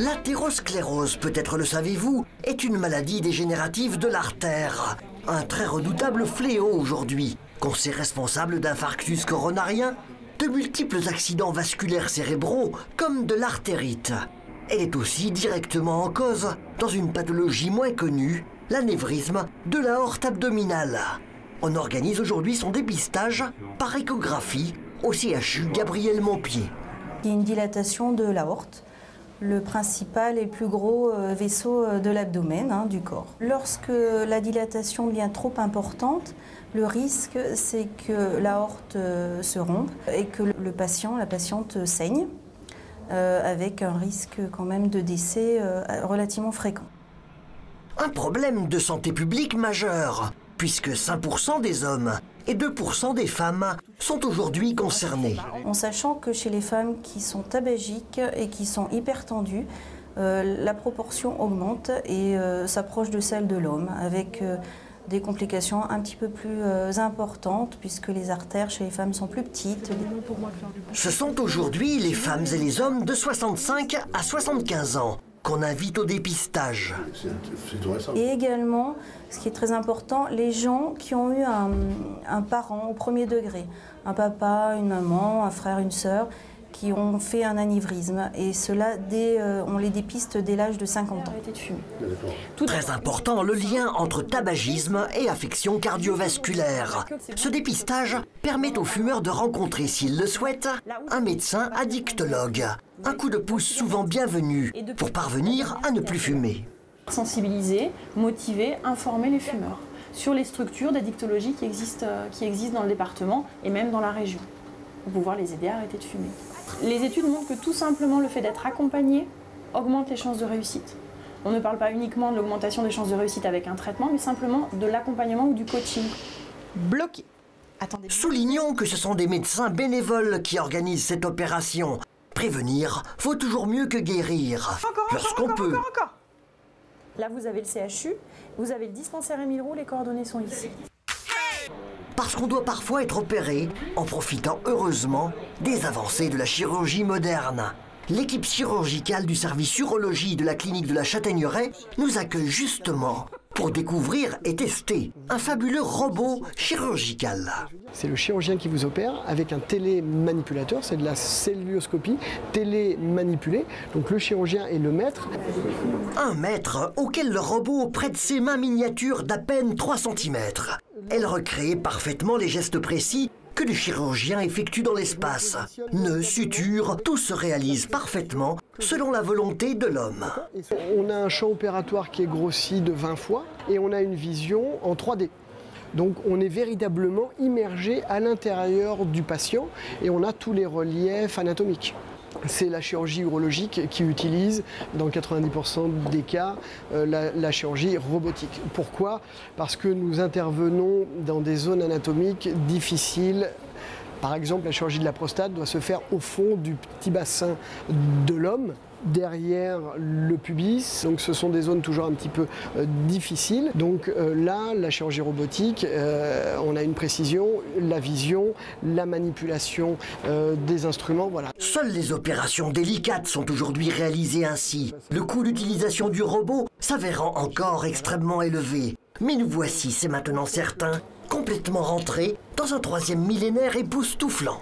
L'athérosclérose, peut-être le savez-vous, est une maladie dégénérative de l'artère. Un très redoutable fléau aujourd'hui, qu'on sait responsable d'infarctus coronariens, de multiples accidents vasculaires cérébraux, comme de l'artérite. Elle est aussi directement en cause dans une pathologie moins connue, l'anévrisme de l'aorte abdominale. On organise aujourd'hui son dépistage par échographie au CHU Gabriel Montpied. Il y a une dilatation de l'aorte, le principal et plus gros vaisseau de l'abdomen, du corps. Lorsque la dilatation devient trop importante, le risque c'est que l'aorte se rompe et que le patient, la patiente saigne, avec un risque quand même de décès relativement fréquent. Un problème de santé publique majeur, puisque 5% des hommes et 2% des femmes sont aujourd'hui concernés. En sachant que chez les femmes qui sont tabagiques et qui sont hypertendues, la proportion augmente et s'approche de celle de l'homme, avec des complications un petit peu plus importantes, puisque les artères chez les femmes sont plus petites. Ce sont aujourd'hui les femmes et les hommes de 65 à 75 ans qu'on invite au dépistage. Et également, ce qui est très important, les gens qui ont eu un parent au premier degré, un papa, une maman, un frère, une sœur, qui ont fait un anévrisme. Et cela, on les dépiste dès l'âge de 50 ans. Très important, le lien entre tabagisme et affection cardiovasculaire. Ce dépistage permet aux fumeurs de rencontrer, s'ils le souhaitent, un médecin addictologue. Un coup de pouce souvent bienvenu pour parvenir à ne plus fumer. Sensibiliser, motiver, informer les fumeurs sur les structures d'addictologie qui existent dans le département et même dans la région, pour pouvoir les aider à arrêter de fumer. Les études montrent que tout simplement le fait d'être accompagné augmente les chances de réussite. On ne parle pas uniquement de l'augmentation des chances de réussite avec un traitement, mais simplement de l'accompagnement ou du coaching. Bloqué. Attendez. Soulignons que ce sont des médecins bénévoles qui organisent cette opération. Prévenir vaut toujours mieux que guérir, lorsqu'on peut. Là, vous avez le CHU, vous avez le dispensaire Émile Roux, les coordonnées sont ici. Parce qu'on doit parfois être opéré en profitant heureusement des avancées de la chirurgie moderne. L'équipe chirurgicale du service urologie de la clinique de la Châtaigneraie nous accueille justement pour découvrir et tester un fabuleux robot chirurgical. C'est le chirurgien qui vous opère avec un télémanipulateur, c'est de la celluloscopie télémanipulée. Donc le chirurgien est le maître. Un maître auquel le robot prête ses mains miniatures d'à peine 3 cm. Elle recrée parfaitement les gestes précis que le chirurgien effectue dans l'espace. Nœuds, sutures, tout se réalise parfaitement selon la volonté de l'homme. On a un champ opératoire qui est grossi de 20 fois et on a une vision en 3D. Donc on est véritablement immergé à l'intérieur du patient et on a tous les reliefs anatomiques. C'est la chirurgie urologique qui utilise, dans 90% des cas, la chirurgie robotique. Pourquoi? Parce que nous intervenons dans des zones anatomiques difficiles. Par exemple, la chirurgie de la prostate doit se faire au fond du petit bassin de l'homme, derrière le pubis, donc ce sont des zones toujours un petit peu difficiles. Donc là, la chirurgie robotique, on a une précision, la vision, la manipulation des instruments, voilà. Seules les opérations délicates sont aujourd'hui réalisées ainsi. Le coût d'utilisation du robot s'avérant encore extrêmement élevé. Mais nous voici, c'est maintenant certain, complètement rentrés dans un 3e millénaire époustouflant.